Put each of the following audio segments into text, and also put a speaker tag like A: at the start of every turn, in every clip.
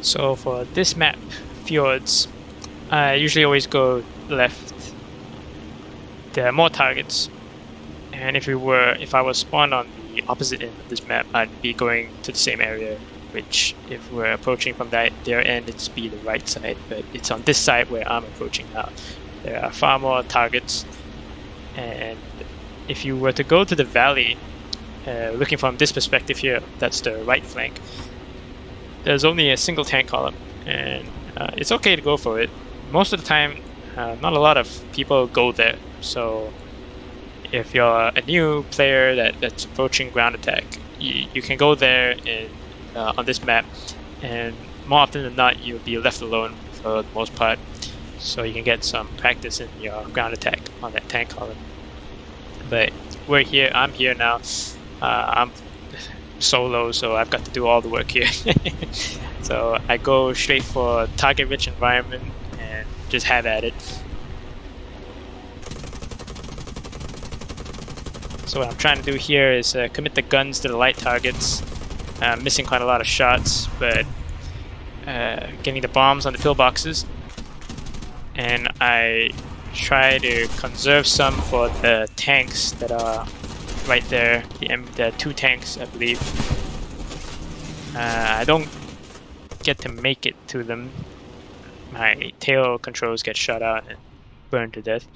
A: So for this map, Fjords, I usually always go left. There are more targets, and if I was spawned on the opposite end of this map, I'd be going to the same area, which if we're approaching from their end, it'd be the right side, but it's on this side where I'm approaching now. There are far more targets, and if you were to go to the valley, looking from this perspective here, that's the right flank, there's only a single tank column, and it's okay to go for it. Most of the time, not a lot of people go there, so if you're a new player that's approaching ground attack, you can go there on this map, and more often than not, you'll be left alone for the most part, so you can get some practice in your ground attack on that tank column. But I'm here now. I'm solo, so I've got to do all the work here. So I go straight for target-rich environment and just have at it. So what I'm trying to do here is commit the guns to the light targets. I'm missing quite a lot of shots, but getting the bombs on the pillboxes. And I try to conserve some for the tanks that are right there. The two tanks, I believe. I don't get to make it to them. My tail controls get shot out and burned to death.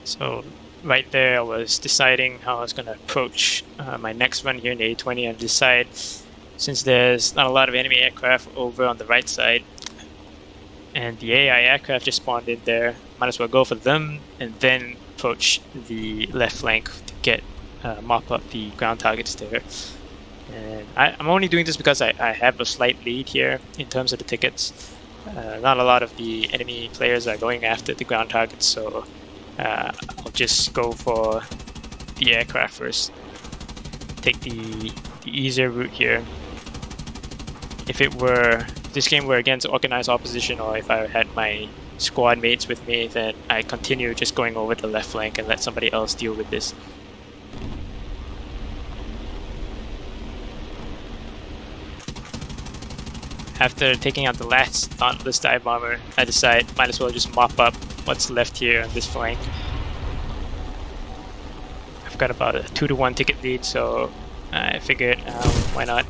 A: So right there I was deciding how I was going to approach my next run here in the A20, and decide, since there's not a lot of enemy aircraft over on the right side and the AI aircraft just spawned in there, might as well go for them and then approach the left flank to get mop up the ground targets there. And I'm only doing this because I have a slight lead here in terms of the tickets. Not a lot of the enemy players are going after the ground targets, so I'll just go for the aircraft first. Take the easier route here. If this game were against organized opposition, or if I had my squad mates with me, then I continue just going over the left flank and let somebody else deal with this. After taking out the last Dauntless dive bomber, I decide might as well just mop up what's left here on this flank. I've got about a 2-to-1 ticket lead, so I figured why not.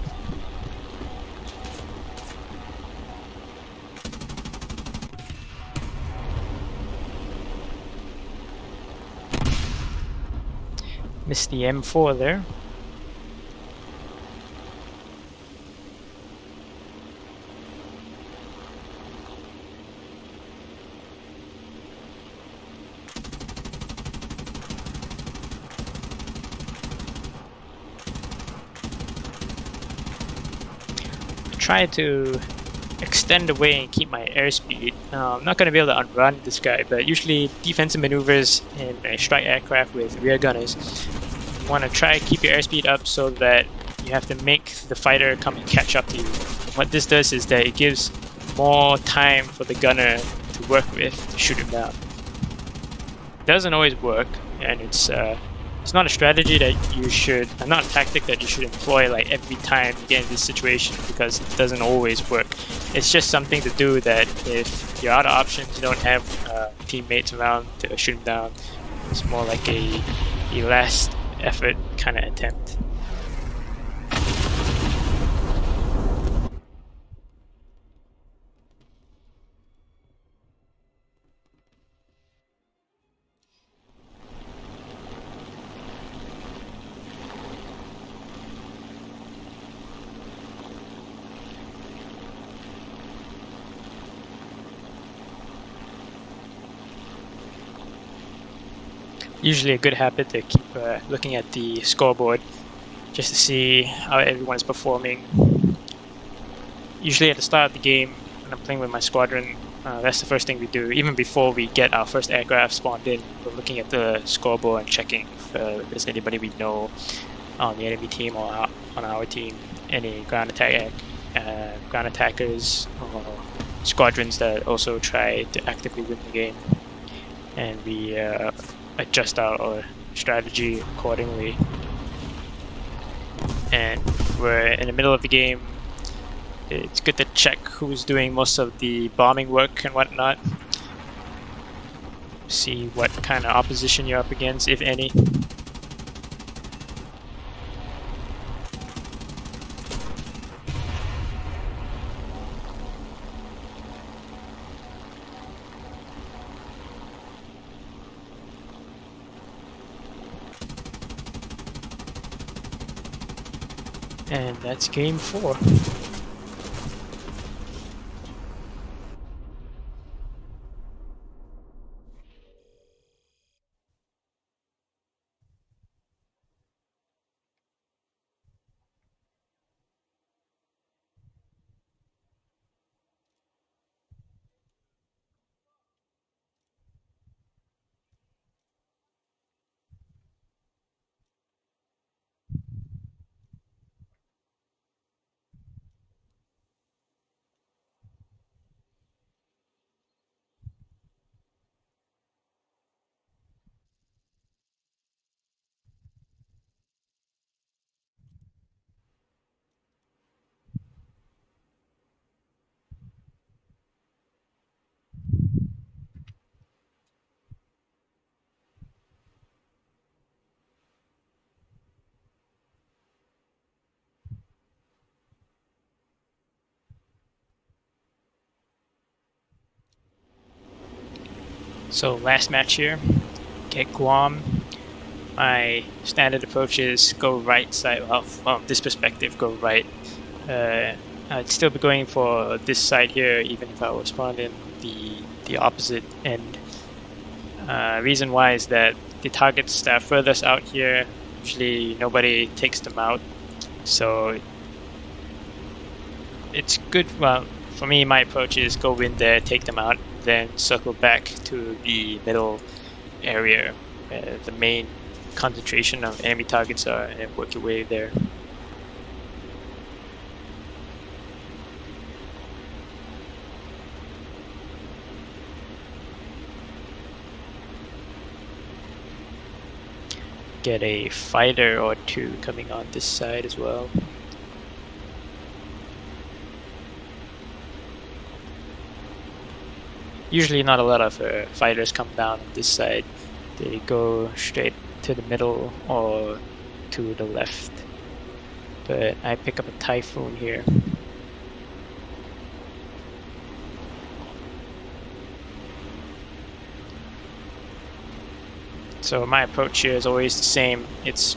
A: Missed the M4 there. Try to extend away and keep my airspeed. I'm not going to be able to outrun this guy, but usually defensive maneuvers in a strike aircraft with rear gunners, you want to try to keep your airspeed up so that you have to make the fighter come and catch up to you. What this does is that it gives more time for the gunner to work with to shoot him down. It doesn't always work, and it's not a strategy that you should, not a tactic that you should employ like every time you get in this situation, because it doesn't always work. It's just something to do that if you're out of options, you don't have teammates around to shoot them down. It's more like a last effort kind of attempt. Usually a good habit to keep looking at the scoreboard just to see how everyone's performing. usually at the start of the game, when I'm playing with my squadron, that's the first thing we do. Even before we get our first aircraft spawned in, we're looking at the scoreboard and checking if there's anybody we know on the enemy team or on our team, any ground attackers or squadrons that also try to actively win the game, and we adjust our strategy accordingly. And we're in the middle of the game. It's good to check who's doing most of the bombing work and whatnot. See what kind of opposition you're up against, if any. And that's game 4. So last match here, get Guam. My standard approach is go right side. Well, from this perspective, go right. I'd still be going for this side here, even if I was spawned in the opposite end. Reason why is that the targets that are furthest out here, usually nobody takes them out. So it's good. Well, for me, my approach is go in there, take them out, then circle back to the middle area where the main concentration of enemy targets are, and work your way there. Get a fighter or two coming on this side as well. Usually not a lot of fighters come down on this side. They go straight to the middle or to the left. But I pick up a Typhoon here. So my approach here is always the same. It's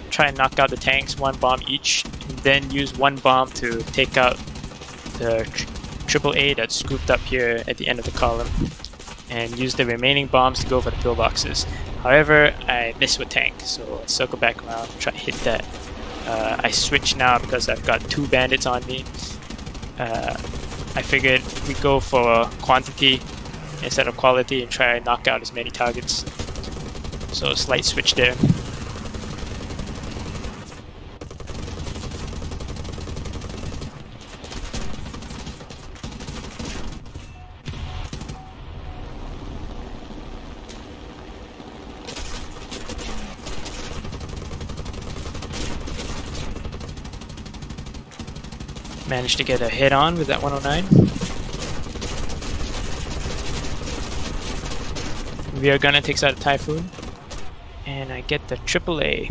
A: try and knock out the tanks, 1 bomb each, and then use 1 bomb to take out the AAA that's scooped up here at the end of the column, and use the remaining bombs to go for the pillboxes. However, I miss with tank, so I circle back around, try to hit that. I switch now because I've got 2 bandits on me. I figured we go for quantity instead of quality and try and knock out as many targets. So a slight switch there. Managed to get a hit on with that 109. Rear gunner takes out a Typhoon, and I get the AAA.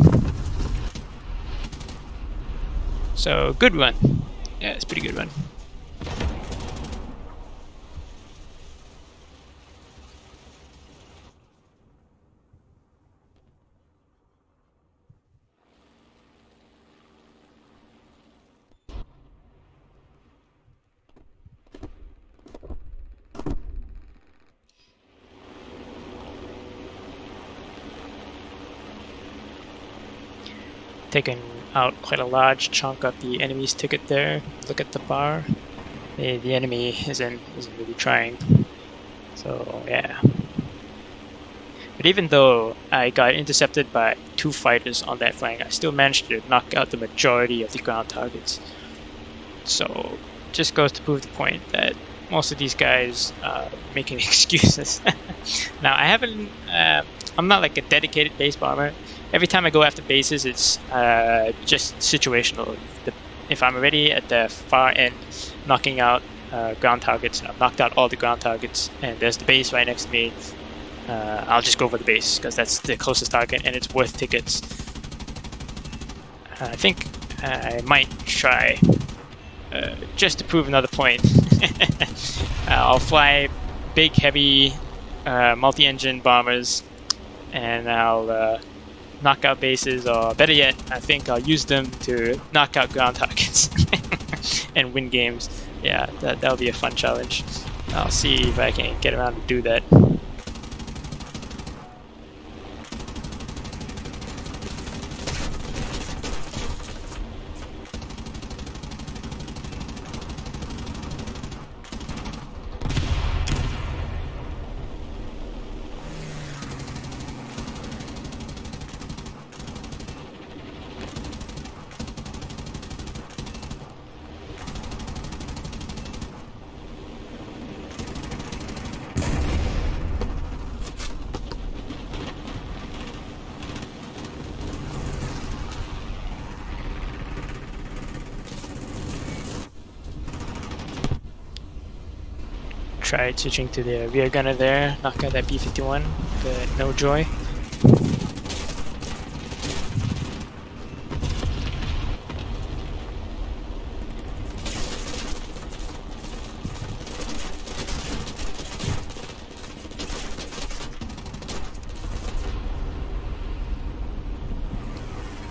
A: So good run. Yeah, it's a pretty good run. Taking out quite a large chunk of the enemy's ticket there. Look at the bar. the enemy isn't really trying. So yeah. But even though I got intercepted by 2 fighters on that flank, I still managed to knock out the majority of the ground targets. So just goes to prove the point that most of these guys are making excuses. Now I haven't, I'm not like a dedicated base bomber. Every time I go after bases, it's just situational. If I'm already at the far end knocking out ground targets, I've knocked out all the ground targets, and there's the base right next to me, I'll just go for the base because that's the closest target and it's worth tickets. I think I might try, just to prove another point. I'll fly big, heavy, multi-engine bombers, and I'll knock out bases, or better yet, I think I'll use them to knock out ground targets and win games. Yeah, that'll be a fun challenge. I'll see if I can get around to do that. Tried switching to the rear gunner there, knock out that B-51, but no joy.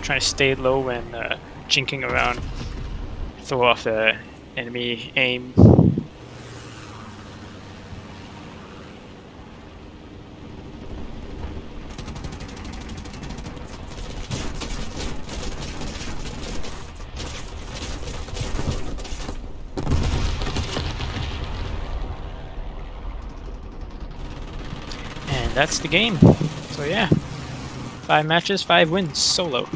A: Trying to stay low when jinking around, throw off the enemy aim. And that's the game. So yeah, 5 matches, 5 wins, solo.